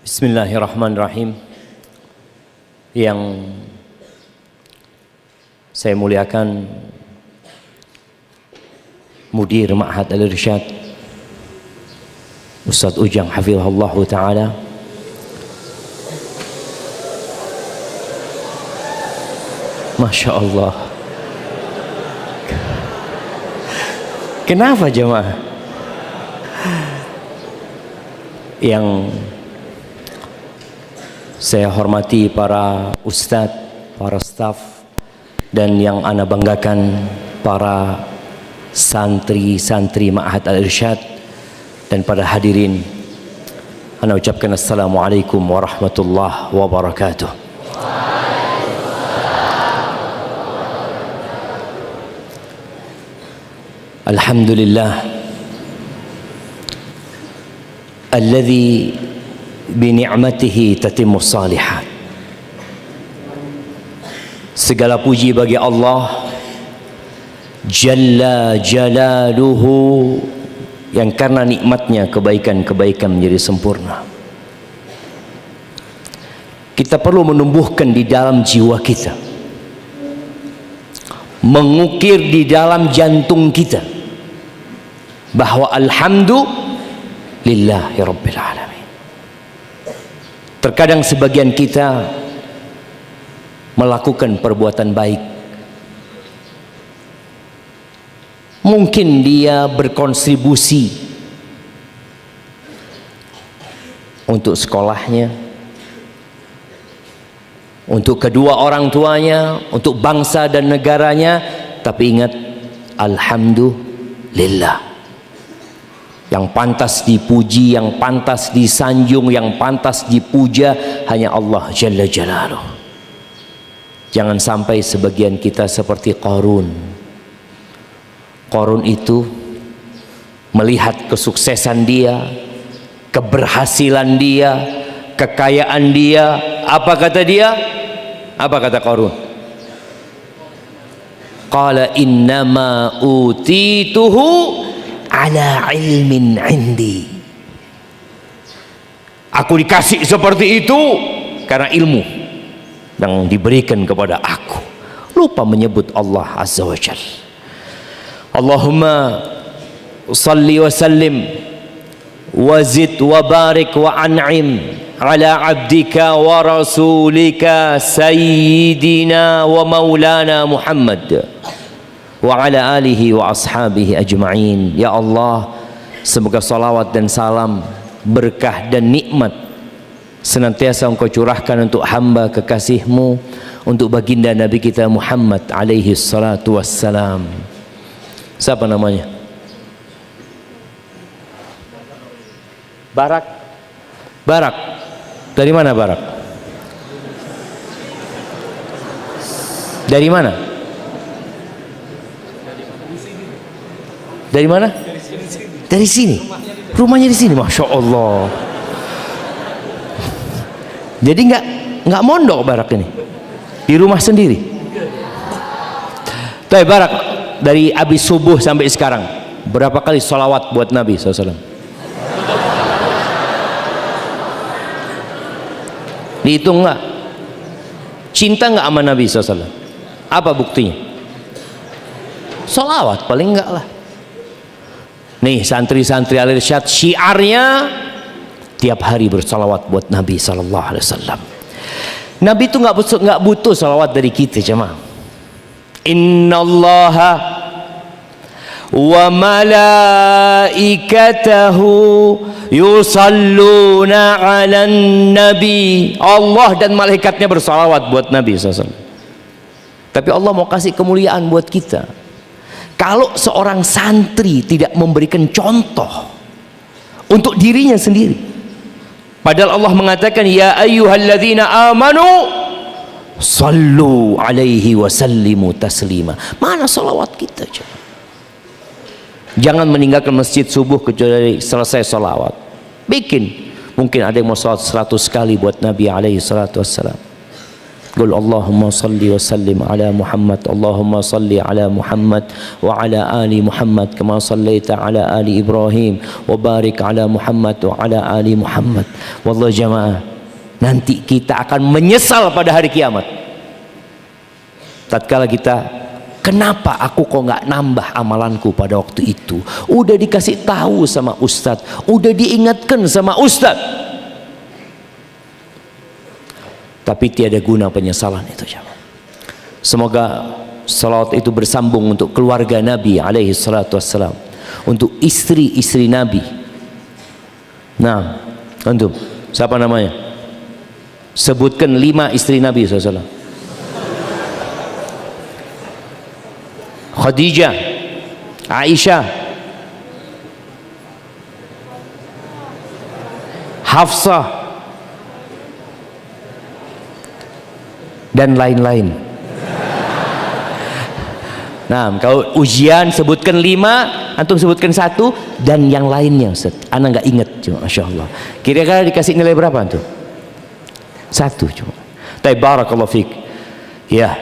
Bismillahirrahmanirrahim. Yang saya muliakan Mudir Ma'had Al-Irsyad Ustadz Ujang hafizahullah ta'ala, Masya Allah. Kenapa jemaah? Yang saya hormati para ustadz, para staf, dan yang ana banggakan para santri-santri Ma'had Al-Irsyad, dan pada hadirin, ana ucapkan assalamualaikum warahmatullahi wabarakatuh. Alhamdulillah alladzi bini'matihi tatimmus salihat. Segala puji bagi Allah Jalla Jalaluhu, yang karena nikmatnya kebaikan-kebaikan menjadi sempurna. Kita perlu menumbuhkan di dalam jiwa kita, mengukir di dalam jantung kita bahwa alhamdulillahi rabbil alamin. Terkadang sebagian kita melakukan perbuatan baik, mungkin dia berkontribusi untuk sekolahnya, untuk kedua orang tuanya, untuk bangsa dan negaranya, tapi ingat, alhamdulillah. Yang pantas dipuji, yang pantas disanjung, yang pantas dipuja hanya Allah Jalla Jalaluh. Jangan sampai sebagian kita seperti Qarun. Qarun itu melihat kesuksesan dia, keberhasilan dia, kekayaan dia. Apa kata dia? Apa kata Qarun? Qala innama utituhu ala ilmin indi. Aku dikasih seperti itu karena ilmu yang diberikan kepada aku. Lupa menyebut Allah Azza wa Jalla. Allahumma salli wa sallim wa zid wa barik wa an'im ala abdika wa rasulika sayyidina wa maulana Muhammad wa ala alihi wa ashabihi ajma'in. Ya Allah, semoga salawat dan salam, berkah dan nikmat senantiasa Engkau curahkan untuk hamba kekasih-Mu, untuk baginda Nabi kita Muhammad alaihi salatu wassalam. Siapa namanya? Barak. Barak. Dari mana Barak? Dari mana? Dari mana? Dari sini. Rumahnya di sini, Masya Allah. Jadi nggak mondok Barak ini, di rumah sendiri. Tapi Barak, dari habis subuh sampai sekarang berapa kali sholawat buat Nabi SAW? Dihitung nggak? Cinta nggak sama Nabi SAW? Apa buktinya? Sholawat paling enggak lah. Nih santri-santri Al-Irsyad, syiarnya tiap hari bersalawat buat Nabi SAW. Nabi itu nggak butuh salawat dari kita jemaah. Innallaha wa malaikatahu yusalluna 'alan nabi. Allah dan malaikatnya bersalawat buat Nabi SAW. Tapi Allah mau kasih kemuliaan buat kita. Kalau seorang santri tidak memberikan contoh untuk dirinya sendiri, padahal Allah mengatakan ya ayyuhalladzina amanu sallu alaihi wasallimu taslima. Mana salawat kita? Jangan meninggalkan masjid subuh kecuali selesai salawat. Bikin, mungkin ada yang mau salat 100 kali buat Nabi alaihi salatu wassalam. Qul Allahumma salli wa sallim ala Muhammad. Allahumma salli ala Muhammad wa ala ali Muhammad kama sallaita ala ali Ibrahim wa barik ala Muhammad wa ala ali Muhammad. Wallahi jamaah, nanti kita akan menyesal pada hari kiamat. Tatkala kita, kenapa aku kok nggak nambah amalanku pada waktu itu? Udah dikasih tahu sama ustadz, udah diingatkan sama ustadz, tapi tiada guna penyesalan itu jemaah. Semoga salawat itu bersambung untuk keluarga Nabi alaihi salatu wassalam, untuk istri-istri Nabi. Nah, antum siapa namanya? Sebutkan 5 istri Nabi SAW. Khadijah, Aisyah, Hafsah, dan lain-lain. Nah, kalau ujian sebutkan 5, antum sebutkan 1 dan yang lainnya Ustaz. Ana nggak ingat cuma masyaallah. Kira-kira dikasih nilai berapa antum? 1 cuma. Tapi barakallahu fik. Ya,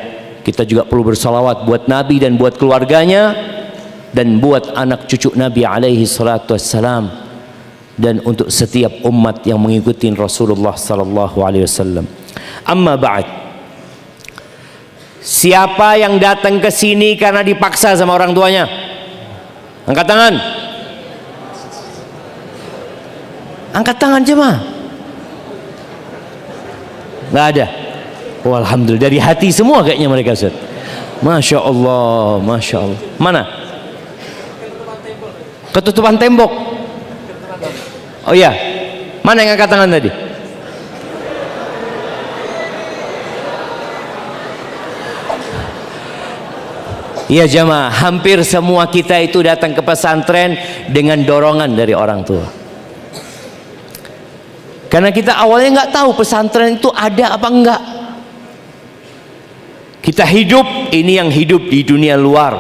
kita juga perlu bersalawat buat Nabi dan buat keluarganya dan buat anak cucu Nabi alaihi salatu wassalam, dan untuk setiap umat yang mengikuti Rasulullah sallallahu alaihi wasallam. Amma ba'd. Siapa yang datang ke sini karena dipaksa sama orang tuanya? Angkat tangan. Angkat tangan jemaah. Nggak ada. Oh, alhamdulillah, dari hati semua kayaknya mereka Ustaz. Masya Allah, Masya Allah. Mana? Ketutupan tembok. Oh iya, mana yang angkat tangan tadi? Iya jamaah, hampir semua kita itu datang ke pesantren dengan dorongan dari orang tua. Karena kita awalnya nggak tahu pesantren itu ada apa enggak. Kita hidup, ini yang hidup di dunia luar.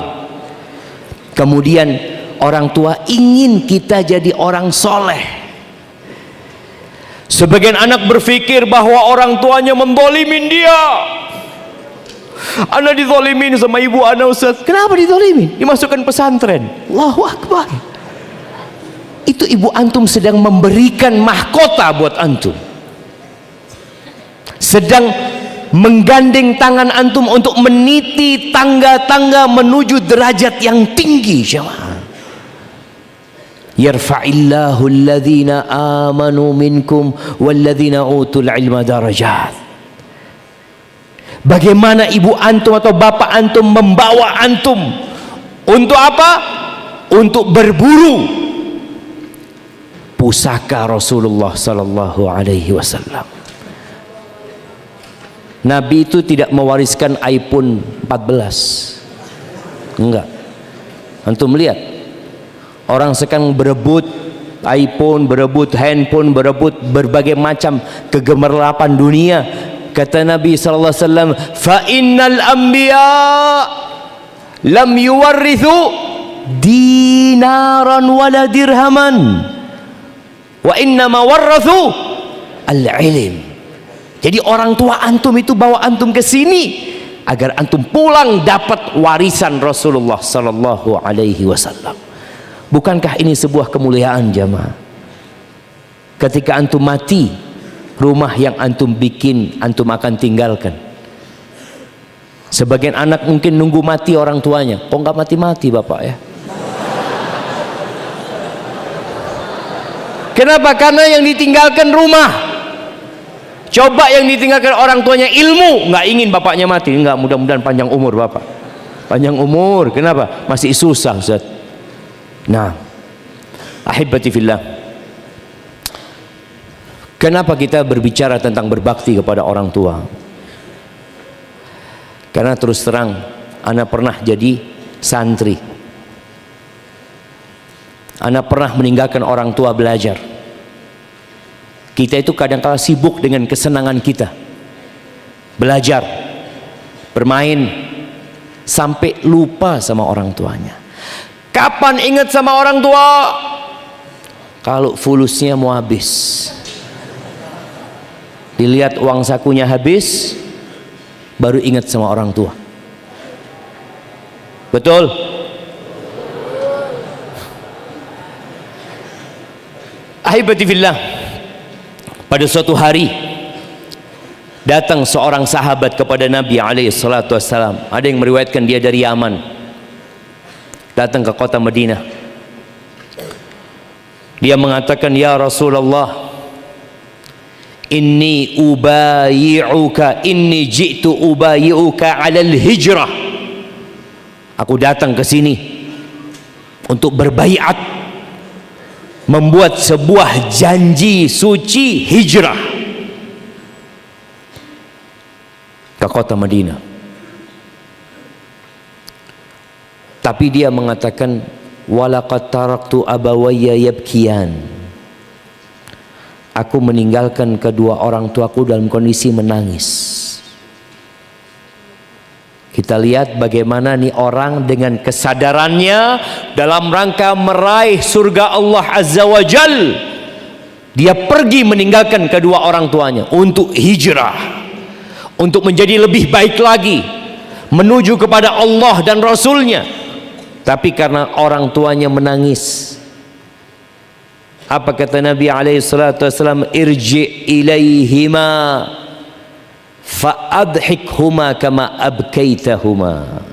Kemudian orang tua ingin kita jadi orang soleh. Sebagian anak berpikir bahwa orang tuanya mendolimin dia. Anak dizolimin sama ibu anak Ustaz. Kenapa dizolimin? Dimasukkan pesantren. Allahu Akbar. Itu ibu antum sedang memberikan mahkota buat antum, sedang menggandeng tangan antum untuk meniti tangga-tangga menuju derajat yang tinggi jemaah. Yarfa'illahu alladhina amanu minkum walladhina utul ilma darajat. Bagaimana ibu antum atau bapak antum membawa antum untuk apa? Untuk berburu pusaka Rasulullah sallallahu alaihi wasallam. Nabi itu tidak mewariskan iPhone 14. Enggak. Antum lihat orang sekarang berebut iPhone, berebut handphone, berebut berbagai macam kegemerlapan dunia. Kata Nabi sallallahu alaihi wasallam, "Fa innal anbiya lam yuwarrithu dinaran wala dirhaman, wa inna ma warrathu al-ilm." Jadi orang tua antum itu bawa antum ke sini agar antum pulang dapat warisan Rasulullah sallallahu alaihi wasallam. Bukankah ini sebuah kemuliaan jamaah? Ketika antum mati, rumah yang antum bikin antum akan tinggalkan. Sebagian anak mungkin nunggu mati orang tuanya. Kok nggak mati-mati bapak ya? Kenapa? Karena yang ditinggalkan rumah. Coba yang ditinggalkan orang tuanya ilmu, nggak ingin bapaknya mati. Nggak, mudah-mudahan panjang umur bapak. Panjang umur. Kenapa? Masih susah Ustaz. Nah, ahibati fillah. Kenapa kita berbicara tentang berbakti kepada orang tua? Karena terus terang, ana pernah jadi santri. Ana pernah meninggalkan orang tua belajar. Kita itu kadang-kala sibuk dengan kesenangan kita, belajar, bermain, sampai lupa sama orang tuanya. Kapan ingat sama orang tua? Kalau fulusnya mau habis. Dilihat uang sakunya habis, baru ingat sama orang tua. Betul? Ahibati fillah, pada suatu hari datang seorang sahabat kepada Nabi SAW. Ada yang meriwayatkan dia dari Yaman, datang ke kota Madinah. Dia mengatakan, ya Rasulullah, inni ji'tu ubayi'uka 'alal hijrah. Aku datang ke sini untuk berbaiat, membuat sebuah janji suci hijrah ke kota Madinah. Tapi dia mengatakan, walaqad taraktu abawayya yabkiyan. Aku meninggalkan kedua orang tuaku dalam kondisi menangis. Kita lihat bagaimana nih orang dengan kesadarannya dalam rangka meraih surga Allah Azza wa Jal, dia pergi meninggalkan kedua orang tuanya untuk hijrah, untuk menjadi lebih baik lagi, menuju kepada Allah dan Rasulnya. Tapi karena orang tuanya menangis, apa kata Nabi SAW? Irji ilaihima fa'adhikhuma kama abkaitahuma.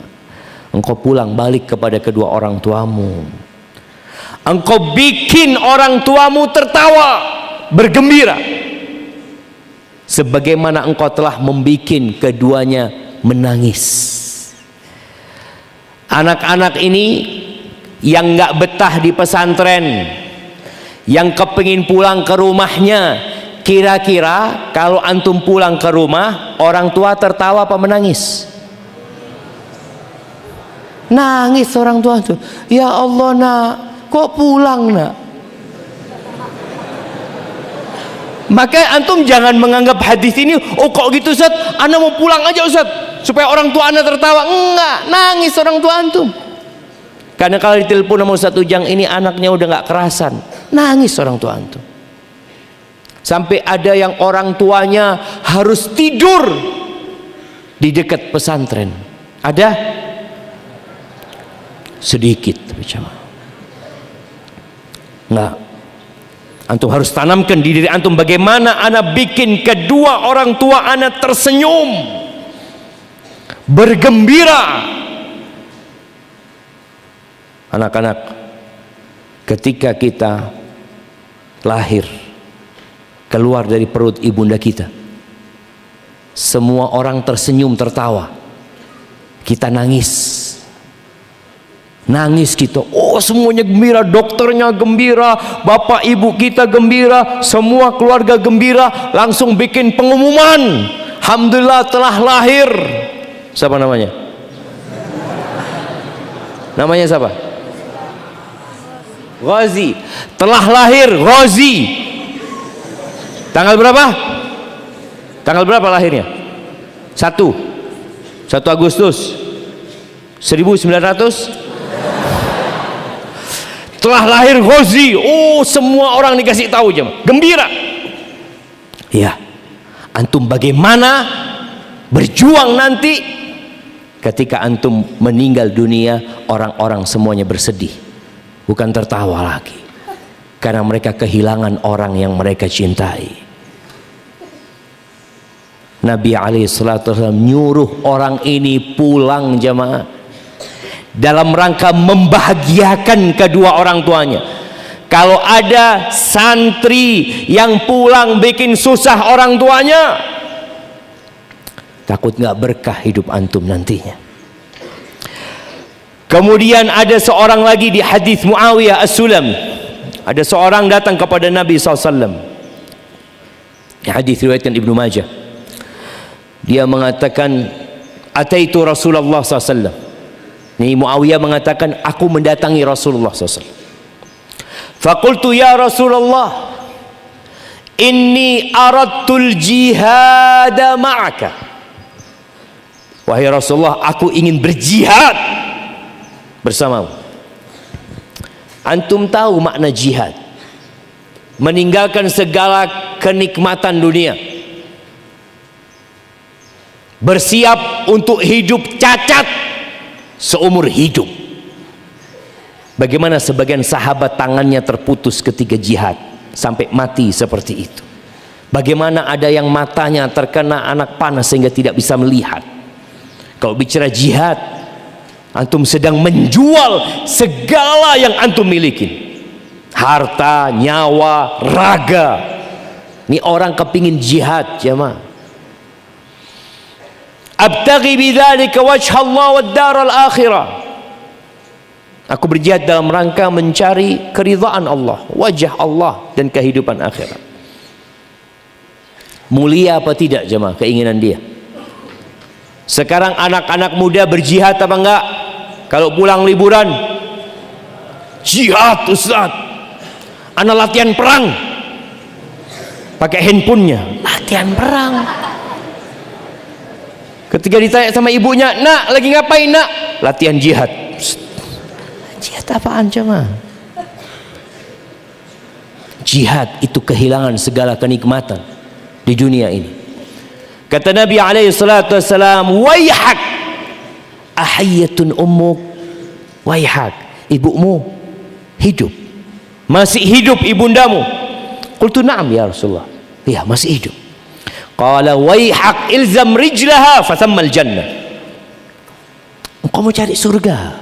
Engkau pulang balik kepada kedua orang tuamu, engkau bikin orang tuamu tertawa, bergembira, sebagaimana engkau telah membikin keduanya menangis. Anak-anak ini yang nggak betah di pesantren, yang kepingin pulang ke rumahnya, kira-kira kalau antum pulang ke rumah, orang tua tertawa apa menangis? Nangis orang tua tuh. Ya Allah nak, kok pulang nak? Maka antum jangan menganggap hadis ini, oh kok gitu Ustaz, ana mau pulang aja Ustaz supaya orang tua ana tertawa. Enggak, nangis orang tua antum. Karena kalau ditelepon sama Ustaz Ujang, ini anaknya udah nggak kerasan, nangis orang tua antum. Sampai ada yang orang tuanya harus tidur di dekat pesantren. Ada? Sedikit tapi cuma. Enggak. Antum harus tanamkan di diri antum bagaimana anak bikin kedua orang tua anak tersenyum, bergembira. Anak-anak, ketika kita lahir, keluar dari perut ibunda kita, semua orang tersenyum tertawa, kita nangis. Nangis kita, oh semuanya gembira, dokternya gembira, bapak ibu kita gembira, semua keluarga gembira, langsung bikin pengumuman, alhamdulillah telah lahir. Siapa namanya? Namanya siapa? Ghazi. Telah lahir Ghazi. Tanggal berapa? Tanggal berapa lahirnya? 1 Agustus 1900. Telah lahir Ghazi. Oh, semua orang dikasih tahu jemaah, gembira. Ya, antum bagaimana berjuang nanti ketika antum meninggal dunia, orang-orang semuanya bersedih, bukan tertawa lagi, karena mereka kehilangan orang yang mereka cintai. Nabi SAW nyuruh orang ini pulang jemaah, dalam rangka membahagiakan kedua orang tuanya. Kalau ada santri yang pulang bikin susah orang tuanya, takut nggak berkah hidup antum nantinya. Kemudian ada seorang lagi di hadis Muawiyah As-Sulami, ada seorang datang kepada Nabi SAW. Hadis riwayatkan Ibnu Majah. Dia mengatakan, ataitu Rasulullah SAW. Ini Muawiyah mengatakan, aku mendatangi Rasulullah SAW. Faqultu ya Rasulullah, inni aradtul jihada ma'aka. Wahai Rasulullah, aku ingin berjihad bersamamu. Antum tahu makna jihad? Meninggalkan segala kenikmatan dunia, bersiap untuk hidup cacat seumur hidup. Bagaimana sebagian sahabat tangannya terputus ketika jihad sampai mati seperti itu. Bagaimana ada yang matanya terkena anak panah sehingga tidak bisa melihat. Kalau bicara jihad, antum sedang menjual segala yang antum miliki, harta, nyawa, raga. Ini orang kepingin jihad, jemaah. Abtaghi bidzalika wajha Allah wad daral akhirah. Aku berjihad dalam rangka mencari keridhaan Allah, wajah Allah dan kehidupan akhirat. Mulia apa tidak jemaah keinginan dia? Sekarang anak-anak muda berjihad apa enggak? Kalau pulang liburan, jihad Ustaz. Anak latihan perang. Pakai handphonenya, latihan perang. Ketika ditanya sama ibunya, "Nak, lagi ngapain, Nak?" Latihan jihad. Psst. Jihad apaan jemaah? Jihad itu kehilangan segala kenikmatan di dunia ini. Kata Nabi alaihi salatu wassalam, "Waihak ahiyatun ummuk." Waihak, ibumu hidup. Masih hidup ibundamu? Qultu na'am ya Rasulullah. Iya, masih hidup. Qala waihak ilzam rijlaha fathammal jannah. Engkau mau cari surga,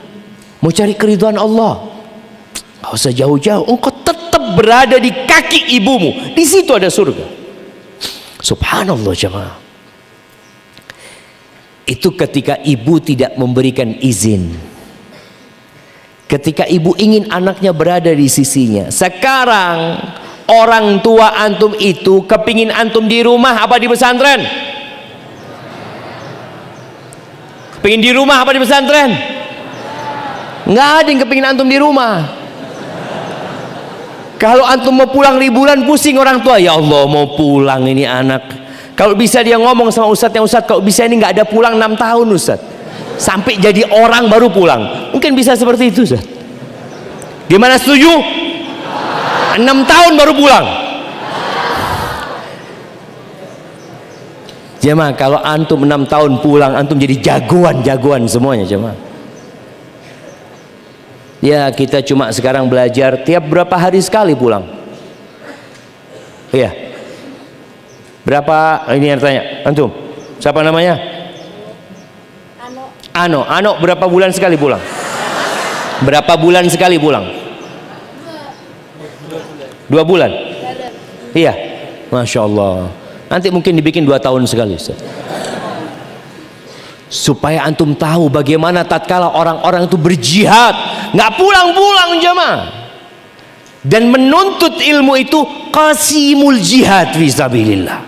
mau cari keridhaan Allah, enggak usah jauh-jauh, engkau tetap berada di kaki ibumu, di situ ada surga. Subhanallah jemaah. Itu ketika ibu tidak memberikan izin, ketika ibu ingin anaknya berada di sisinya. Sekarang orang tua antum itu kepingin antum di rumah apa di pesantren? Kepingin di rumah apa di pesantren? Nggak ada yang kepingin antum di rumah. Kalau antum mau pulang liburan, pusing orang tua, ya Allah mau pulang ini anak. Kalau bisa dia ngomong sama ustadznya, "Ustadz kalau bisa ini nggak ada pulang 6 tahun Ustadz, sampai jadi orang baru pulang." Mungkin bisa seperti itu Ustadz. Gimana, setuju? 6 tahun baru pulang. Jemaah, kalau antum 6 tahun pulang, antum jadi jagoan semuanya jemaah. Ya, kita cuma sekarang belajar tiap berapa hari sekali pulang. Iya. Berapa, ini yang tanya, antum? Siapa namanya? Ano berapa bulan sekali pulang? Berapa bulan sekali pulang? 2 bulan? Iya. Masya Allah. Nanti mungkin dibikin 2 tahun sekali Ustaz. Supaya antum tahu bagaimana tatkala orang-orang itu berjihad nggak pulang-pulang jemaah, dan menuntut ilmu itu qasimul jihad fisabilillah.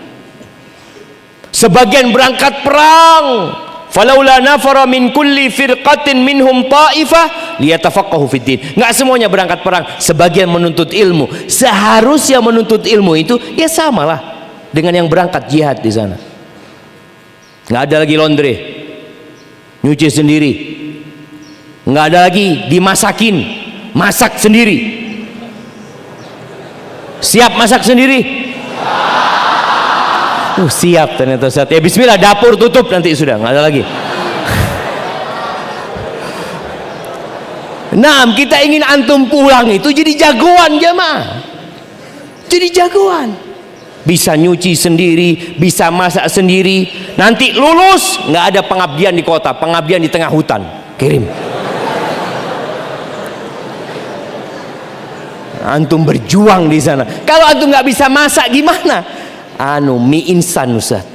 Sebagian berangkat perang, falaula nafara min kulli firqatin minhum ta'ifah liyatafaqahu fid din. Nggak semuanya berangkat perang, sebagian menuntut ilmu. Seharusnya menuntut ilmu itu ya samalah dengan yang berangkat jihad di sana. Nggak ada lagi laundry, nyuci sendiri, nggak ada lagi dimasakin, masak sendiri. Siap masak sendiri? Siap ternyata Ustaz. Ya bismillah, dapur tutup nanti sudah nggak ada lagi. Nah, kita ingin antum pulang itu jadi jagoan jemaah, jadi jagoan, bisa nyuci sendiri, bisa masak sendiri. Nanti lulus nggak ada pengabdian di kota, pengabdian di tengah hutan, kirim. Antum berjuang di sana. Kalau antum nggak bisa masak gimana? Mie instan Ustaz.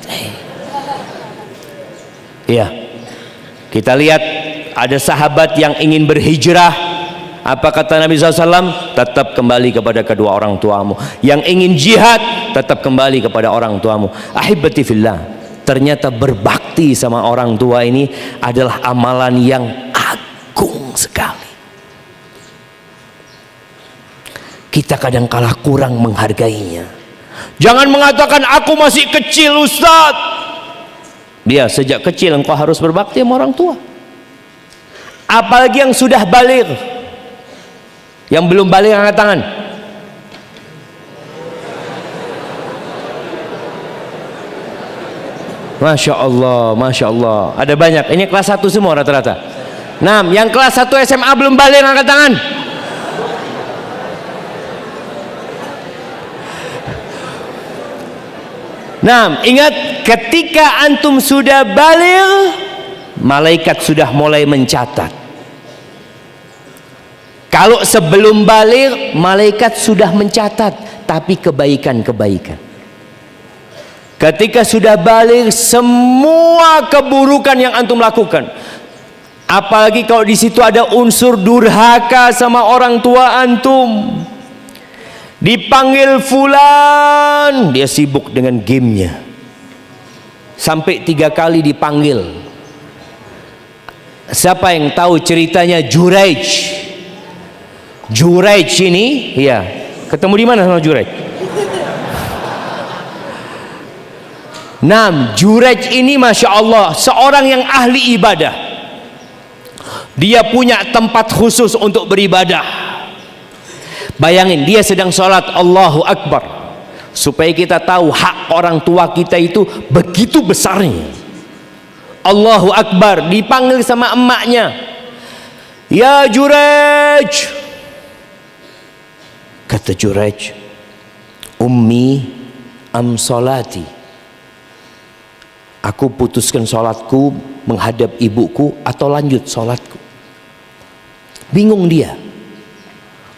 Ya, kita lihat ada sahabat yang ingin berhijrah. Apa kata Nabi SAW? Tetap kembali kepada kedua orang tuamu. Yang ingin jihad, tetap kembali kepada orang tuamu. Ahibati fillah, ternyata berbakti sama orang tua ini adalah amalan yang agung sekali. Kita kadang-kala kurang menghargainya. Jangan mengatakan aku masih kecil Ustaz. Dia sejak kecil engkau harus berbakti sama orang tua. Apalagi yang sudah baligh. Yang belum baligh angkat tangan. Masya Allah, Masya Allah. Ada banyak. Ini kelas 1 semua rata-rata. Nah, yang kelas 1 SMA belum balik, angkat tangan. Nah, ingat, ketika antum sudah balik, malaikat sudah mulai mencatat. Kalau sebelum balik, malaikat sudah mencatat, tapi kebaikan-kebaikan. Ketika sudah balik, semua keburukan yang antum lakukan, apalagi kalau di situ ada unsur durhaka sama orang tua antum, dipanggil fulan, dia sibuk dengan gamenya, sampai 3 kali dipanggil. Siapa yang tahu ceritanya Juraij? Juraij ini, ya, ketemu di mana sama Juraij? Nah, Juraij ini Masya Allah seorang yang ahli ibadah. Dia punya tempat khusus untuk beribadah. Bayangin, dia sedang sholat, Allahu Akbar. Supaya kita tahu hak orang tua kita itu begitu besarnya. Allahu Akbar, dipanggil sama emaknya, ya Juraij. Kata Juraij, ummi am solati, aku putuskan sholatku menghadap ibuku atau lanjut sholatku. Bingung dia.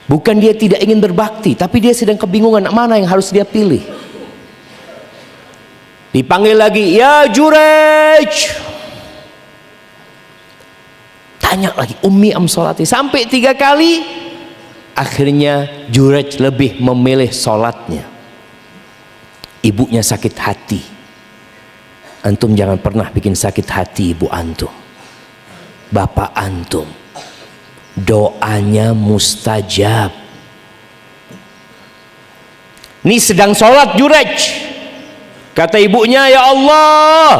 Bukan dia tidak ingin berbakti, tapi dia sedang kebingungan mana yang harus dia pilih. Dipanggil lagi, ya Juraij. Tanya lagi, ummi am sholati, sampai 3 kali. Akhirnya Juraij lebih memilih sholatnya. Ibunya sakit hati. Antum jangan pernah bikin sakit hati ibu antum, bapak antum. Doanya mustajab. Ini sedang sholat Juraij. Kata ibunya, ya Allah,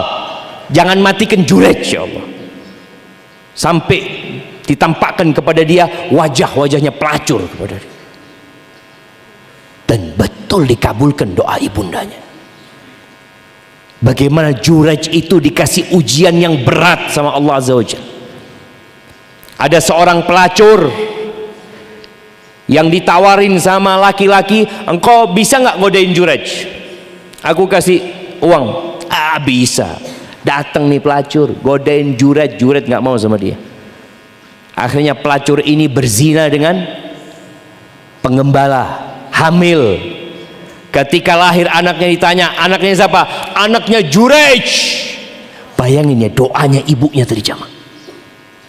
jangan matikan Juraij ya Allah. Sampai ditampakkan kepada dia wajah-wajahnya pelacur kepada dia. Dan betul dikabulkan doa ibundanya. Bagaimana Juraij itu dikasih ujian yang berat sama Allah Azza wa Jalla. Ada seorang pelacur yang ditawarin sama laki-laki, engkau bisa nggak godain Juraij? Aku kasih uang. Bisa. Datang nih pelacur, godain Juraij, Juraij nggak mau sama dia. Akhirnya pelacur ini berzina dengan pengembala, hamil. Ketika lahir anaknya, ditanya, anaknya siapa? Anaknya Juraij. Bayangin ya, doanya ibunya tadi jamaah.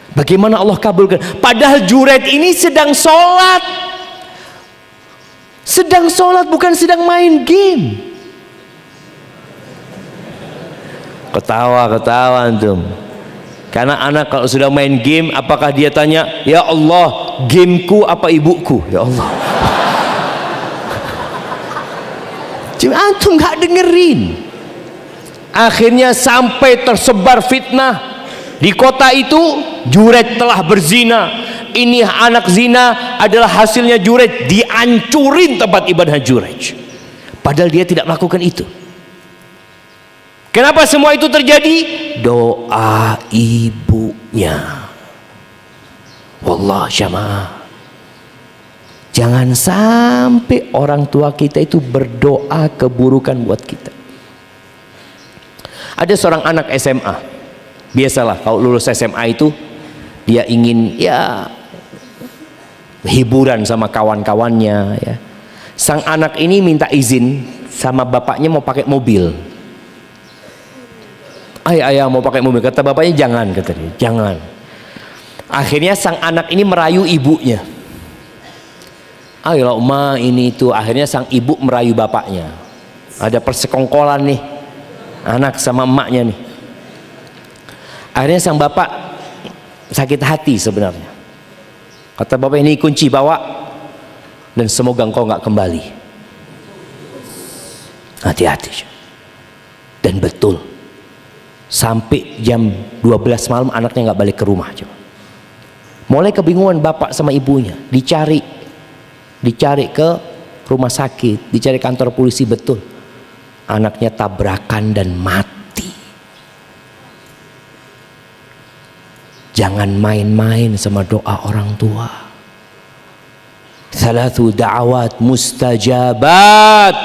Bagaimana Allah kabulkan? Padahal Juraij ini sedang sholat. Sedang sholat, bukan sedang main game. Ketawa antum. Karena anak kalau sudah main game, apakah dia tanya, ya Allah, gameku apa ibuku? Ya Allah. Cuma antum gak dengerin. Akhirnya sampai tersebar fitnah. Di kota itu Juraij telah berzina. Ini anak zina adalah hasilnya Juraij. Dihancurin tempat ibadah Juraij. Padahal dia tidak melakukan itu. Kenapa semua itu terjadi? Doa ibunya. Wallah jamaah, jangan sampai orang tua kita itu berdoa keburukan buat kita. Ada seorang anak SMA. Biasalah kalau lulus SMA itu dia ingin ya hiburan sama kawan-kawannya ya. Sang anak ini minta izin sama bapaknya mau pakai mobil. Ayah mau pakai mobil, kata bapaknya jangan, kata dia, jangan. Akhirnya sang anak ini merayu ibunya. Ayolah ma ini itu. Akhirnya sang ibu merayu bapaknya. Ada persekongkolan nih anak sama emaknya nih. Akhirnya sang bapak sakit hati sebenarnya. Kata bapak, ini kunci bawa dan semoga engkau nggak kembali. Hati-hati. Dan betul, sampai jam 12 malam anaknya nggak balik ke rumah. Mulai kebingungan bapak sama ibunya, dicari ke rumah sakit, dicari kantor polisi. Betul, anaknya tabrakan dan mati. Jangan main-main sama doa orang tua. Salatu da'awat mustajabat.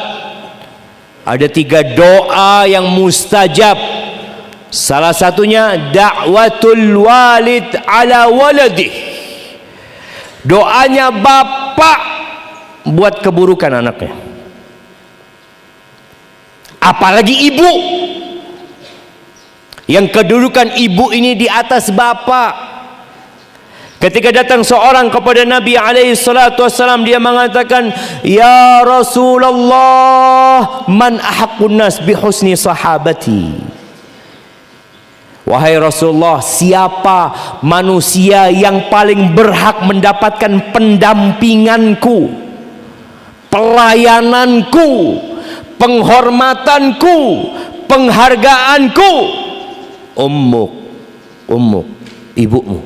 Ada 3 doa yang mustajab. Salah satunya da'watul walid ala waladih. Doanya bapak buat keburukan anaknya. Apalagi ibu, yang kedudukan ibu ini di atas bapak. Ketika datang seorang kepada Nabi alaihi salatu wassalam, dia mengatakan, "Ya Rasulullah, man ahaqqun nas bi husni sahabati?" Wahai Rasulullah, siapa manusia yang paling berhak mendapatkan pendampinganku, pelayananku, penghormatanku, penghargaanku? Ummuk, ibumu.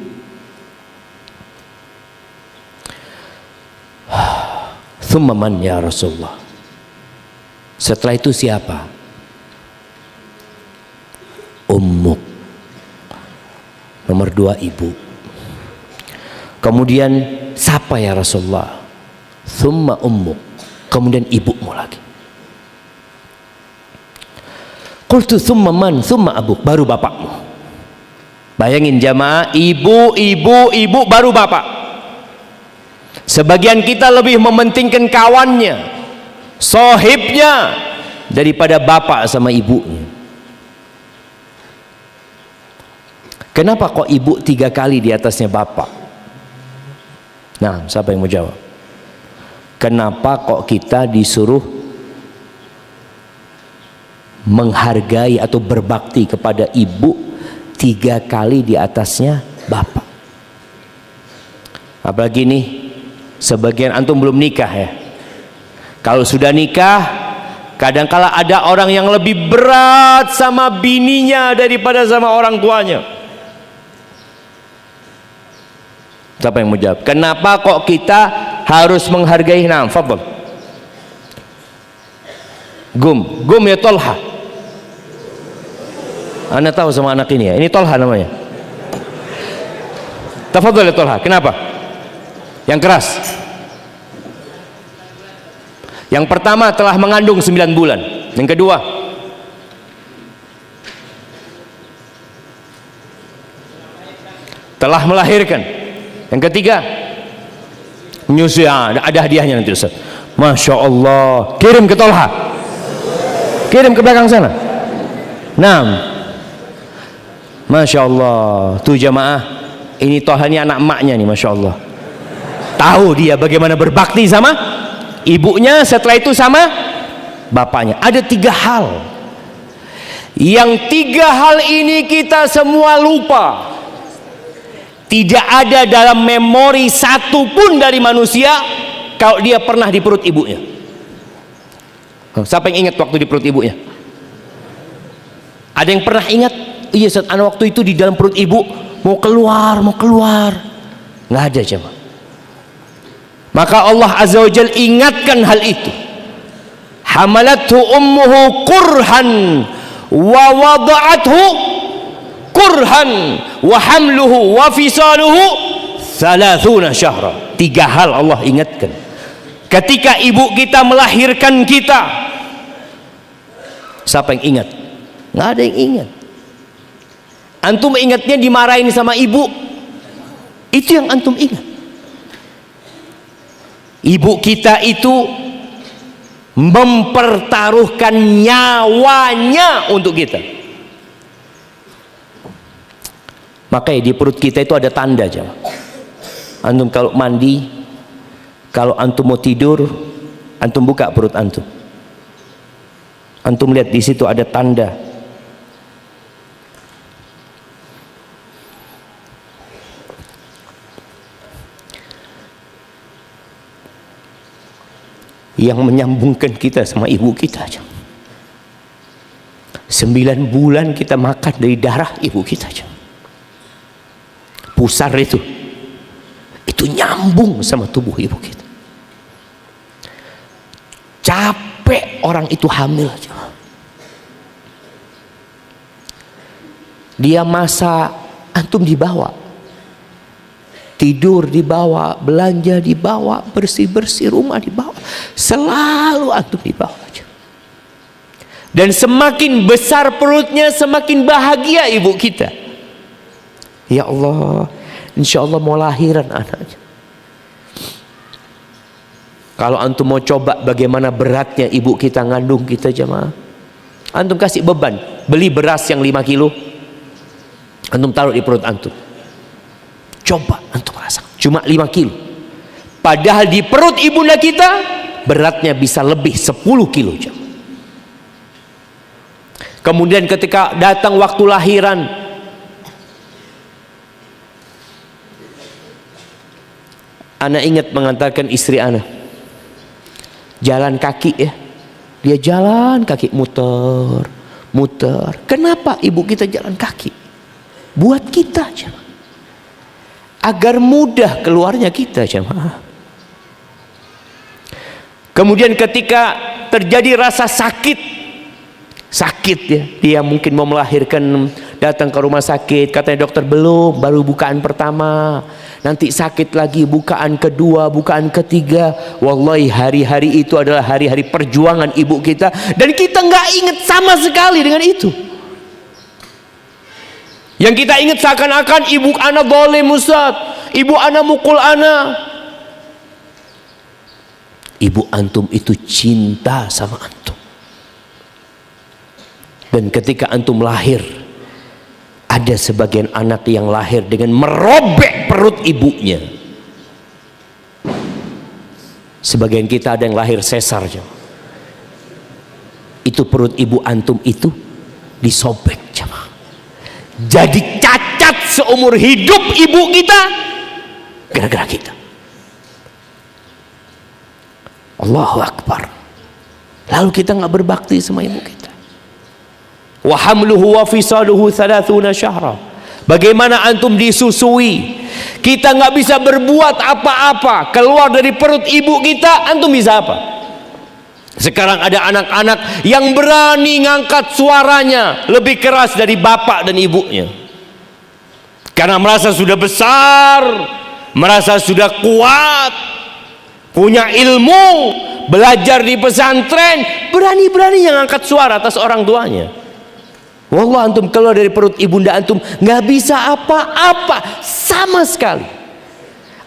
Thumma man ya Rasulullah? Setelah itu siapa? Ummuk. Nomor 2 ibu. Kemudian siapa ya Rasulullah? Thumma ummuk. Kemudian ibumu lagi. Qultu thumma man? Thumma abuk. Baru bapakmu. Bayangin jamaah, ibu baru bapak. Sebagian kita lebih mementingkan kawannya, sohibnya, daripada bapak sama ibunya. Kenapa kok ibu 3 kali di atasnya bapak? Nah, siapa yang mau jawab? Kenapa kok kita disuruh menghargai atau berbakti kepada ibu 3 kali di atasnya bapak? Apalagi nih, sebagian antum belum nikah ya. Kalau sudah nikah, kadangkala ada orang yang lebih berat sama bininya daripada sama orang tuanya. Siapa yang mau jawab? Kenapa kok kita harus menghargai? Nah, fadhal. Gum ya Tolha. Anda tahu sama anak ini ya. Ini Tolha namanya. Tafadhal ya Tolha. Kenapa? Yang keras. Yang pertama telah mengandung 9 bulan. Yang kedua, telah melahirkan. Yang ketiga, menyusui. Ada hadiahnya nanti Ustaz. Masya Allah. Kirim ke Tolha. Kirim ke belakang sana. Nah, Masya Allah. Tuh jamaah, ini Tolha ini anak emaknya nih, Masya Allah. Tahu dia bagaimana berbakti sama ibunya, setelah itu sama bapaknya. Ada 3 hal. Yang 3 hal ini kita semua lupa. Tidak ada dalam memori satupun dari manusia kalau dia pernah di perut ibunya. Siapa yang ingat waktu di perut ibunya? Ada yang pernah ingat? Iya, saat anak waktu itu di dalam perut ibu mau keluar. Nggak ada jemaah. Maka Allah Azza wa Jalla ingatkan hal itu. Hamalathu ummuhu kurhan wa wada'athu kurhan wa hamluhu wa fisaluhu 30 syahra. 3 hal Allah ingatkan. Ketika ibu kita melahirkan kita, siapa yang ingat? Nggak ada yang ingat. Antum ingatnya dimarahin sama ibu, itu yang antum ingat. Ibu kita itu mempertaruhkan nyawanya untuk kita. Makanya di perut kita itu ada tanda jemaah. Antum kalau mandi, kalau antum mau tidur, antum buka perut antum. Antum lihat di situ ada tanda. Yang menyambungkan kita sama ibu kita. 9 bulan kita makan dari darah ibu kita. Pusar itu nyambung sama tubuh ibu kita. Capek orang itu hamil. Dia masa antum dibawa tidur dibawa, belanja dibawa, bersih-bersih rumah dibawa, selalu antum dibawa. Dan semakin besar perutnya, semakin bahagia ibu kita. Ya Allah, insya Allah mau lahiran anaknya. Kalau antum mau coba bagaimana beratnya ibu kita ngandung kita jemaah, antum kasih beban, beli beras yang 5 kilo, antum taruh di perut antum, coba antum rasa, cuma 5 kilo, padahal di perut ibunda kita beratnya bisa lebih 10 kilo jemaah. Kemudian ketika datang waktu lahiran, anak ingat mengantarkan istri anak jalan kaki ya, dia jalan kaki muter. Kenapa ibu kita jalan kaki? Buat kita jemaah, agar mudah keluarnya kita jemaah. Kemudian ketika terjadi rasa sakit ya, dia mungkin mau melahirkan, datang ke rumah sakit, katanya dokter belum, baru bukaan pertama, nanti sakit lagi bukaan kedua, bukaan ketiga. Wallahi hari-hari itu adalah hari-hari perjuangan ibu kita, dan kita nggak ingat sama sekali dengan itu. Yang kita ingat seakan-akan ibu anak zalim Ustaz, ibu anak mukul anak. Ibu antum itu cinta sama antum. Dan ketika antum lahir, ada sebagian anak yang lahir dengan merobek perut ibunya. Sebagian kita ada yang lahir sesar. Itu perut ibu antum itu disobek jemaah. Jadi cacat seumur hidup ibu kita gara-gara kita. Allahu Akbar. Lalu kita nggak berbakti sama ibu kita. Wa hamluhu wa fisaluhu 30 syahra. Bagaimana antum disusui? Kita nggak bisa berbuat apa-apa, keluar dari perut ibu kita, antum bisa apa? Sekarang ada anak-anak yang berani ngangkat suaranya lebih keras dari bapak dan ibunya, karena merasa sudah besar, merasa sudah kuat, punya ilmu, belajar di pesantren, berani-berani yang angkat suara atas orang tuanya. Wallah, antum keluar dari perut ibunda antum nggak bisa apa-apa sama sekali.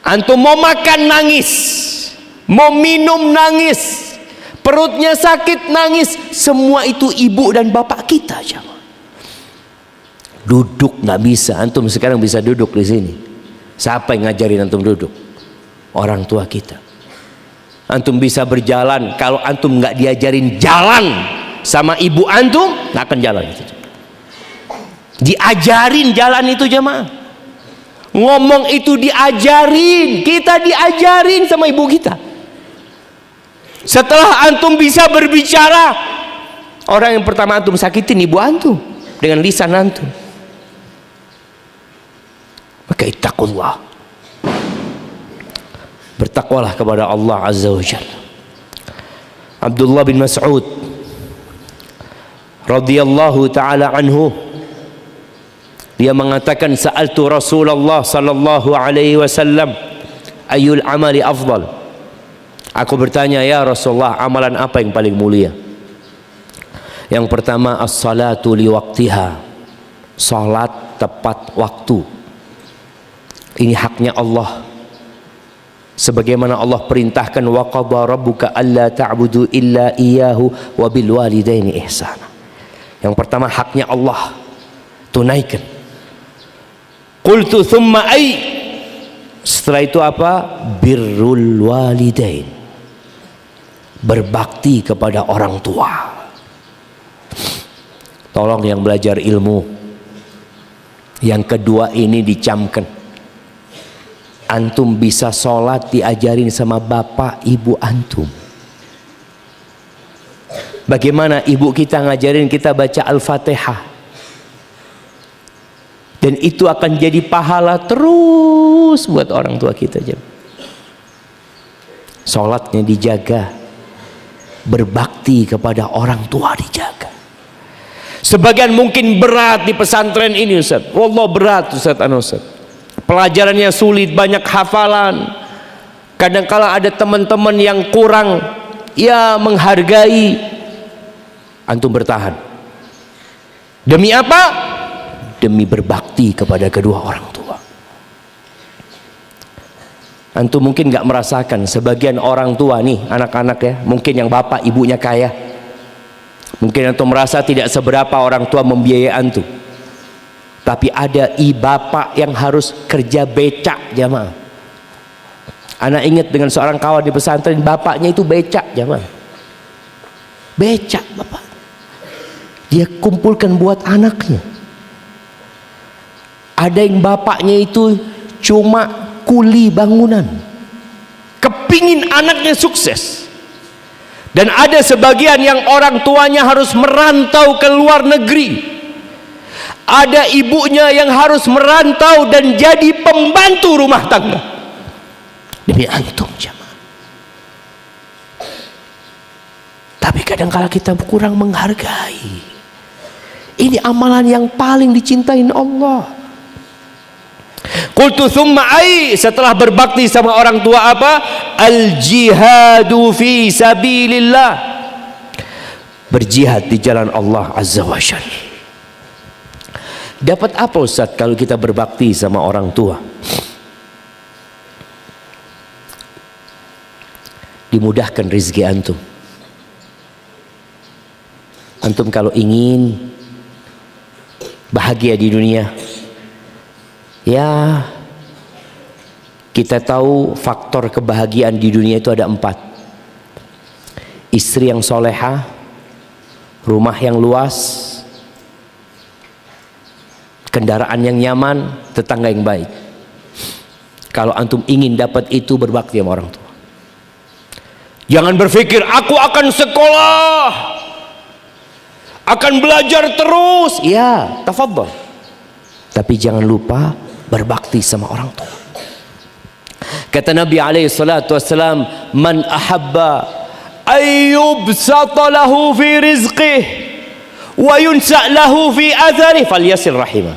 Antum mau makan nangis, mau minum nangis, perutnya sakit nangis, semua itu ibu dan bapak kita. Duduk nggak bisa, antum sekarang bisa duduk di sini. Siapa yang ngajarin antum duduk? Orang tua kita. Antum bisa berjalan, kalau antum nggak diajarin jalan sama ibu antum, nggak akan jalan itu. Diajarin jalan itu jemaah, ngomong itu diajarin, kita diajarin sama ibu kita. Setelah antum bisa berbicara, orang yang pertama antum sakitin ibu antum dengan lisan antum. Maka ittaqullah, bertakwalah kepada Allah Azza wa Jalla. Abdullah bin Mas'ud radhiyallahu ta'ala anhu, dia mengatakan, sa'altu Rasulullah sallallahu alaihi wasallam ayyul amali afdal. Aku bertanya, ya Rasulullah, amalan apa yang paling mulia? Yang pertama, as-salatu li waqtiha, salat tepat waktu. Ini haknya Allah, sebagaimana Allah perintahkan, wa qadha rabbuka alla ta'budu illa iyyahu wa bil walidaini ihsana. Yang pertama haknya Allah, tunaikan. Qultu thumma ay, setelah itu apa? Birrul walidain, berbakti kepada orang tua. Tolong yang belajar ilmu, yang kedua ini dicamkan. Antum bisa sholat diajarin sama bapak ibu antum. Bagaimana ibu kita ngajarin kita baca Al-Fatihah, dan itu akan jadi pahala terus buat orang tua kita. Sholatnya dijaga, berbakti kepada orang tua dijaga. Sebagian mungkin berat di pesantren ini Ustaz, wallah berat Ustaz, Ustaz. pelajarannya sulit, banyak hafalan. Kadangkala ada teman-teman yang kurang menghargai, antum bertahan. Demi apa? Demi berbakti kepada kedua orang tua. Antum mungkin gak merasakan, sebagian orang tua nih, anak-anak ya, mungkin yang bapak ibunya kaya, mungkin antum merasa tidak seberapa orang tua membiayai antum. Tapi ada bapak yang harus kerja becak, jamaah. Anak ingat dengan seorang kawan di pesantren, bapaknya itu becak, jamaah. Becak bapak. Dia kumpulkan buat anaknya. Ada yang bapaknya itu cuma kuli bangunan, kepingin anaknya sukses. Dan ada sebagian yang orang tuanya harus merantau ke luar negeri. Ada ibunya yang harus merantau dan jadi pembantu rumah tangga demi antum, jamaah. Tapi kadang-kala kita kurang menghargai. Ini amalan yang paling dicintain Allah. Qultu thumma ai, setelah berbakti sama orang tua apa? Al jihadu fi sabilillah, berjihad di jalan Allah azza wa jalla. Dapat apa Ustaz kalau kita berbakti sama orang tua? Dimudahkan rezeki antum. Antum kalau ingin bahagia di dunia, ya kita tahu faktor kebahagiaan di dunia itu ada 4. Istri yang solehah, rumah yang luas, kendaraan yang nyaman, tetangga yang baik. Kalau antum ingin dapat itu, berbakti sama orang tua. Jangan berpikir aku akan sekolah, akan belajar terus. Ya, tafadhol. Tapi jangan lupa berbakti sama orang tua. Kata Nabi alaihi salatu wassalam, man ahabba ayyubsata lahu fi rizqih wa yunsa lahu fi athari falyasil rahimah.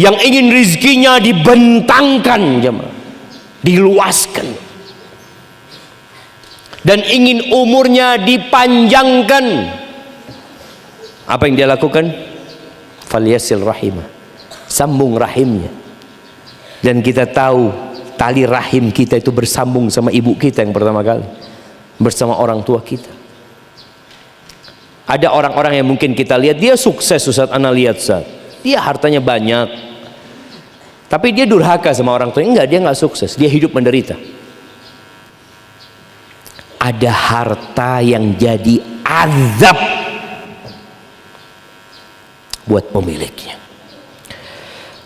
Yang ingin rizkinya dibentangkan, jemaah, diluaskan, dan ingin umurnya dipanjangkan, apa yang dia lakukan? Falyasil rahimah, sambung rahimnya. Dan kita tahu tali rahim kita itu bersambung sama ibu kita yang pertama kali, bersama orang tua kita. Ada orang-orang yang mungkin kita lihat dia sukses, Ustaz, ana lihat Ustaz, dia hartanya banyak, tapi dia durhaka sama orang tua. Enggak, dia enggak sukses, dia hidup menderita. Ada harta yang jadi azab buat pemiliknya.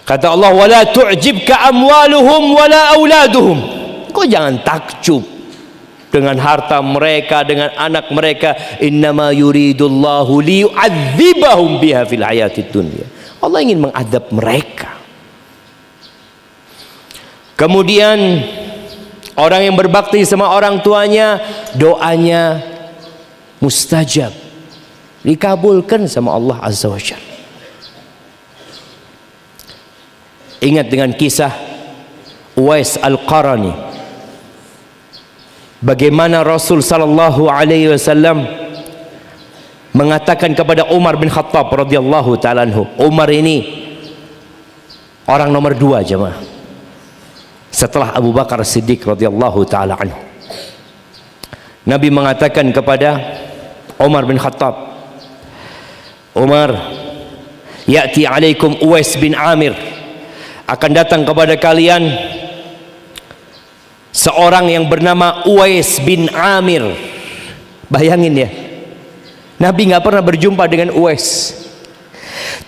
Kata Allah, wala tu'jibka amwaluhum wala auladuhum. Kau jangan takjub dengan harta mereka, dengan anak mereka. Innama yuridullahu liyu'adzibahum biha fil hayatid dunya. Allah ingin mengadab mereka. Kemudian orang yang berbakti sama orang tuanya, doanya mustajab, dikabulkan sama Allah azza wa jalla. Ingat dengan kisah Uwais Al-Qarani, bagaimana Rasul sallallahu alaihi wasallam mengatakan kepada Umar bin Khattab radhiyallahu ta'ala anhu. Umar ini orang nomor 2, jemaah, setelah Abu Bakar Siddiq radhiyallahu ta'ala anhu. Nabi mengatakan kepada Umar bin Khattab, Umar, ya'ti alaikum Uwais bin Amir, akan datang kepada kalian seorang yang bernama Uwais bin Amir. Bayangin ya, Nabi nggak pernah berjumpa dengan Uwais.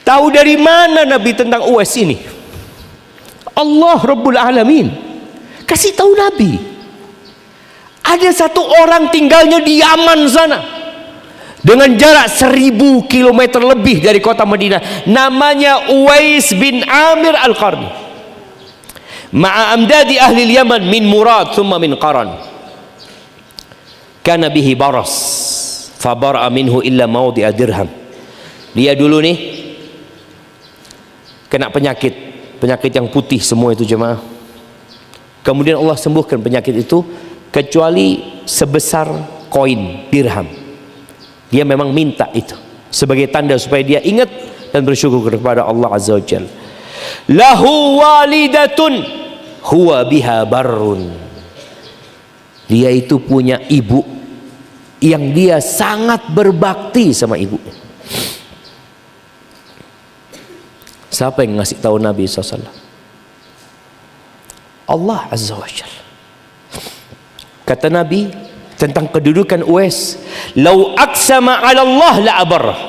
Tahu dari mana Nabi tentang Uwais ini? Allah Rabbul Alamin kasih tahu Nabi. Ada satu orang tinggalnya di Yaman sana, dengan jarak 1000 km lebih dari kota Madinah. Namanya Uwais bin Amir Al-Qarni. Ma'a amdadi ahli Yaman min Murad thumma min Qaran. Kana bihi baras fabara'a minhu illa mawdi'a dirham. Dia dulu nih kena penyakit penyakit yang putih semua itu jemaah. Kemudian Allah sembuhkan penyakit itu, kecuali sebesar koin dirham. Dia memang minta itu sebagai tanda supaya dia ingat dan bersyukur kepada Allah Azza wa Jalla. Lahu walidatun huwa biha barrun. Dia itu punya ibu yang dia sangat berbakti sama ibunya. Siapa yang ngasih tahu Nabi SAW? Allah Azza wa Jalla. Kata Nabi tentang kedudukan Uwais, lau aqsama 'ala Allah la abarrah.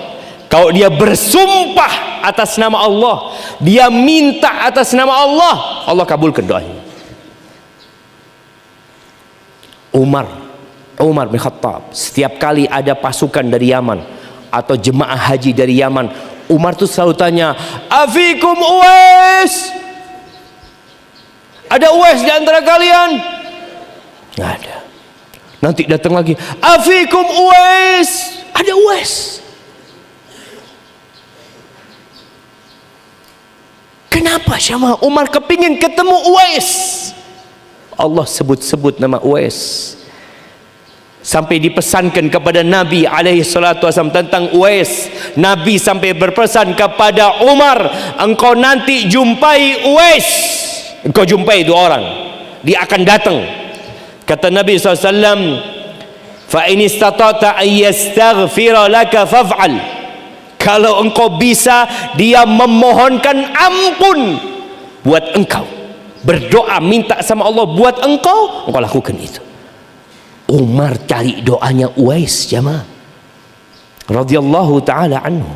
Kalau dia bersumpah atas nama Allah, dia minta atas nama Allah, Allah kabulkan doanya. Umar bin Khattab, setiap kali ada pasukan dari Yaman atau jemaah haji dari Yaman, Umar tuh selalu tanya, afikum Uwais? Ada Uwais di antara kalian? Nggak ada. Nanti datang lagi, afikum Uwais? Ada Uwais. Kenapa Syama? Umar kepingin ketemu Uwais. Allah sebut-sebut nama Uwais. Sampai dipesankan kepada Nabi alaihi salatu wasallam tentang Uwais. Nabi sampai berpesan kepada Umar, engkau nanti jumpai Uwais. Engkau jumpai dua orang, dia akan datang. Kata Nabi SAW, fa in istata'ta an yastaghfira laka faf'al. Kalau engkau bisa dia memohonkan ampun buat engkau, berdoa minta sama Allah buat engkau lakukan itu. Umar cari doanya Uwais jamaah radhiyallahu ta'ala anhu,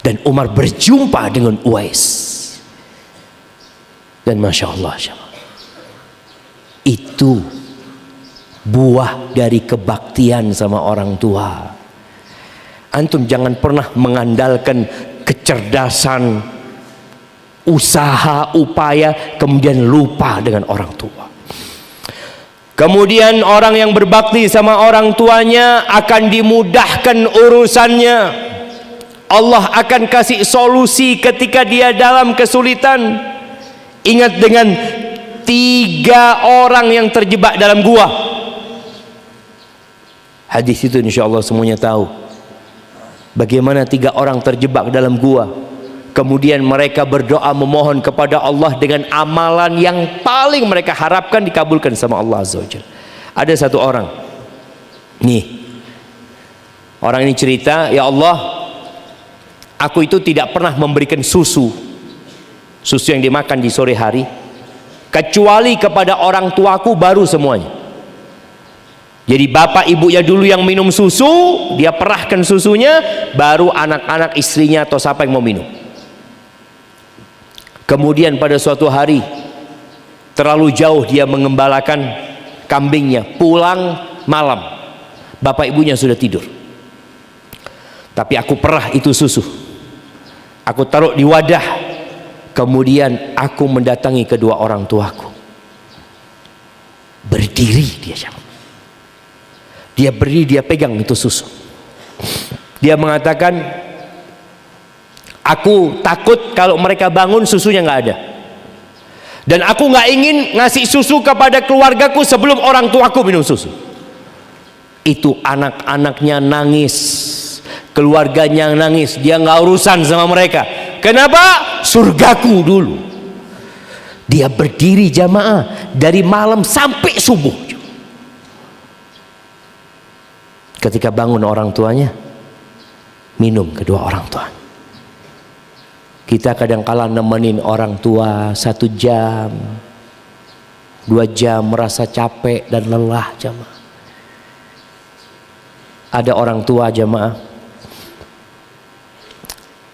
dan Umar berjumpa dengan Uwais. Dan Masya Allah jamaah, itu buah dari kebaktian sama orang tua. Antum jangan pernah mengandalkan kecerdasan, usaha, upaya, kemudian lupa dengan orang tua. Kemudian orang yang berbakti sama orang tuanya akan dimudahkan urusannya. Allah akan kasih solusi ketika dia dalam kesulitan. Ingat dengan 3 orang yang terjebak dalam gua. Hadis itu insya Allah semuanya tahu. Bagaimana 3 orang terjebak dalam gua. Kemudian mereka berdoa memohon kepada Allah dengan amalan yang paling mereka harapkan dikabulkan sama Allah Azza wa Jalla. Ada satu orang. Nih. Orang ini cerita, ya Allah, aku itu tidak pernah memberikan susu yang dimakan di sore hari, kecuali kepada orang tuaku baru semuanya. Jadi bapak ibunya dulu yang minum susu, dia perahkan susunya, baru anak-anak istrinya atau siapa yang mau minum. Kemudian pada suatu hari, terlalu jauh dia mengembalakan kambingnya, pulang malam, bapak ibunya sudah tidur. Tapi aku perah itu susu, aku taruh di wadah. Kemudian aku mendatangi kedua orang tuaku. Berdiri dia jawab. Dia berdiri, dia pegang itu susu. Dia mengatakan, aku takut kalau mereka bangun susunya nggak ada. Dan aku nggak ingin ngasih susu kepada keluargaku sebelum orang tuaku minum susu. Itu anak-anaknya nangis, keluarganya nangis. Dia nggak urusan sama mereka. Kenapa? Surgaku dulu. Dia berdiri jamaah dari malam sampai subuh. Ketika bangun orang tuanya, minum kedua orang tua. Kita kadang-kala nemenin orang tua 1 jam, 2 jam, merasa capek dan lelah jamaah. Ada orang tua jamaah,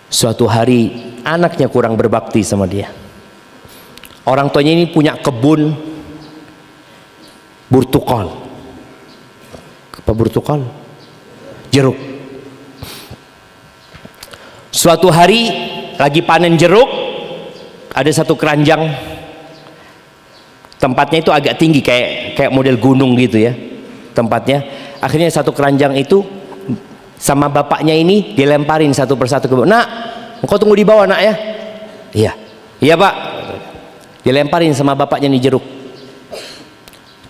suatu hari anaknya kurang berbakti sama dia. Orang tuanya ini punya kebun burtukal. Apa burtukal? Jeruk. Suatu hari lagi panen jeruk, ada satu keranjang. Tempatnya itu agak tinggi, kayak model gunung gitu ya tempatnya. Akhirnya satu keranjang itu sama bapaknya ini dilemparin satu persatu ke bawah. Nak, engkau tunggu di bawah nak ya. Iya. Iya Pak. Dilemparin sama bapaknya nih jeruk.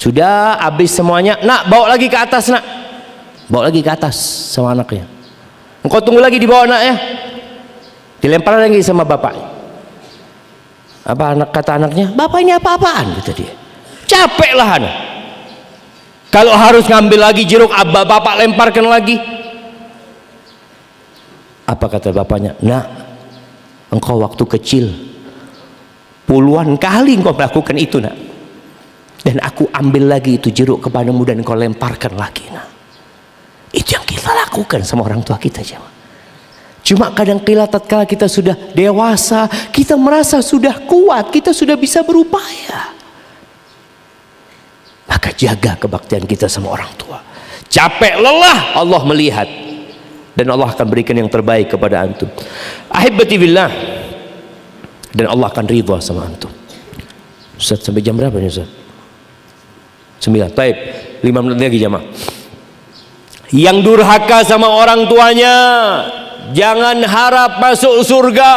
Sudah habis semuanya. Nak, bawa lagi ke atas nak. Bawa lagi ke atas sama anaknya. Engkau tunggu lagi di bawah nak ya. Dilempar lagi sama bapaknya. Apa kata anaknya? Bapak ini apa-apaan? Kata dia. Capek lah anak. Kalau harus ngambil lagi jeruk, bapak lemparkan lagi. Apa kata bapaknya? Nak, engkau waktu kecil puluhan kali engkau melakukan itu nak. Dan aku ambil lagi itu jeruk kepadamu dan engkau lemparkan lagi nak. Itu yang kita lakukan sama orang tua kita jemaah. Cuma kadang-kala tatkala kita sudah dewasa, kita merasa sudah kuat, kita sudah bisa berupaya. Maka jaga kebaktian kita sama orang tua. Capek lelah Allah melihat. Dan Allah akan berikan yang terbaik kepada antum. Ahibati billah. Dan Allah akan ridha sama antum. Ustaz, sampai jam berapa nih Ustaz? 9. Baik, 5 menit lagi jamaah. Yang durhaka sama orang tuanya, jangan harap masuk surga.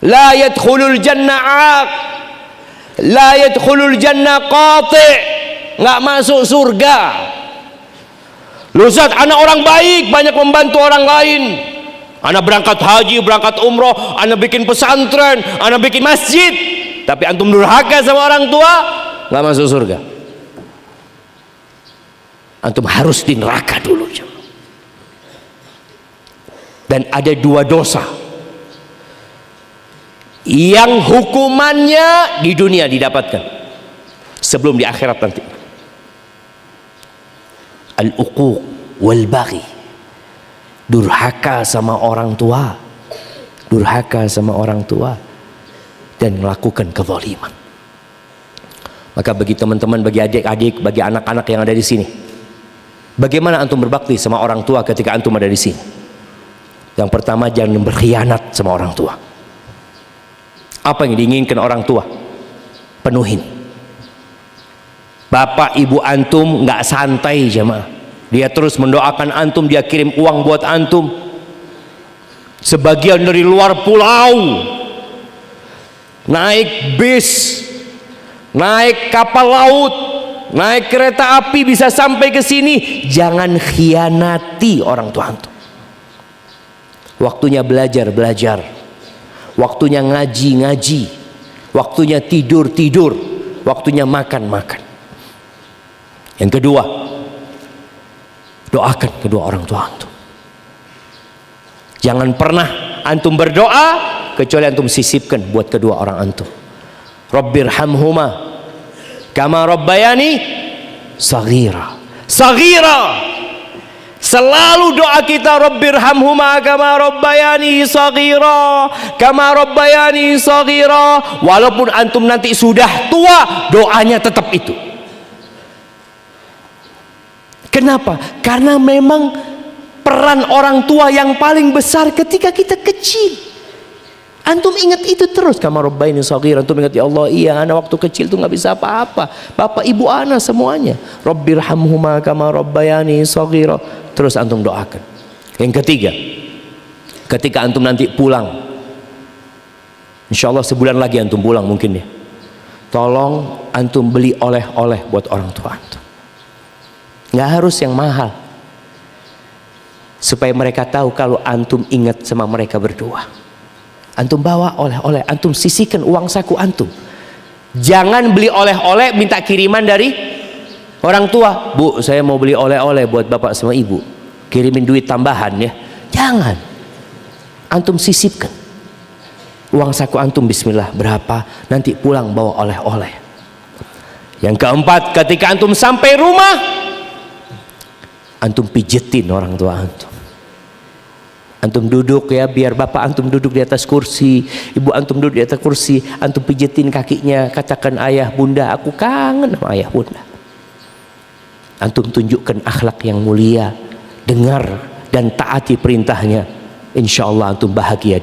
La yadkhulul jannah 'aq. La yadkhulul jannah qati'. Enggak masuk surga. Ustaz, anak orang baik, banyak membantu orang lain. Anak berangkat haji, berangkat umroh, anak bikin pesantren, anak bikin masjid. Tapi antum durhaka sama orang tua, nggak masuk surga. Antum harus di neraka dulu. Dan ada 2 dosa yang hukumannya di dunia didapatkan sebelum di akhirat nanti. Al-uquq wal baghi. Durhaka sama orang tua. Durhaka sama orang tua dan melakukan kezaliman. Maka bagi teman-teman, bagi adik-adik, bagi anak-anak yang ada di sini, bagaimana antum berbakti sama orang tua ketika antum ada di sini? Yang pertama, jangan berkhianat sama orang tua. Apa yang diinginkan orang tua, penuhin. Bapak ibu antum nggak santai jemaah. Dia terus mendoakan antum, dia kirim uang buat antum. Sebagian dari luar pulau, naik bis, naik kapal laut, naik kereta api bisa sampai ke sini. Jangan khianati orang tua antum. Waktunya belajar, belajar. Waktunya ngaji, ngaji. Waktunya tidur, tidur. Waktunya makan, makan. Yang kedua, doakan kedua orang tua antum. Jangan pernah antum berdoa kecuali antum sisipkan buat kedua orang antum. Rabbirhamhuma kama rabbayani saghira. Saghira. Selalu doa kita, Rabbirhamhuma kama rabbayani saghira, kama rabbayani saghira. Walaupun antum nanti sudah tua, doanya tetap itu. Kenapa? Karena memang peran orang tua yang paling besar ketika kita kecil. Antum ingat itu terus, kama rabbayani saghira. Antum ingat, ya Allah, iya anak waktu kecil tuh nggak bisa apa-apa. Bapak ibu anak semuanya. Rabbirhamhuma kama rabbayani saghira. Terus antum doakan. Yang ketiga, ketika antum nanti pulang, insya Allah sebulan lagi antum pulang mungkin ya, tolong antum beli oleh-oleh buat orang tua antum. Nggak harus yang mahal, supaya mereka tahu kalau antum ingat sama mereka berdua. Antum bawa oleh-oleh, antum sisihkan uang saku antum. Jangan beli oleh-oleh minta kiriman dari orang tua. Bu, saya mau beli oleh-oleh buat bapak sama ibu, kirimin duit tambahan ya. Jangan. Antum sisipkan uang saku antum, bismillah, berapa, nanti pulang bawa oleh-oleh. Yang keempat, ketika antum sampai rumah, antum pijetin orang tua antum. Antum duduk ya, biar bapak antum duduk di atas kursi, ibu antum duduk di atas kursi, antum pijetin kakinya, katakan, ayah bunda, aku kangen sama ayah bunda. Antum tunjukkan akhlak yang mulia, dengar dan taati perintahnya. Insya Allah antum bahagia.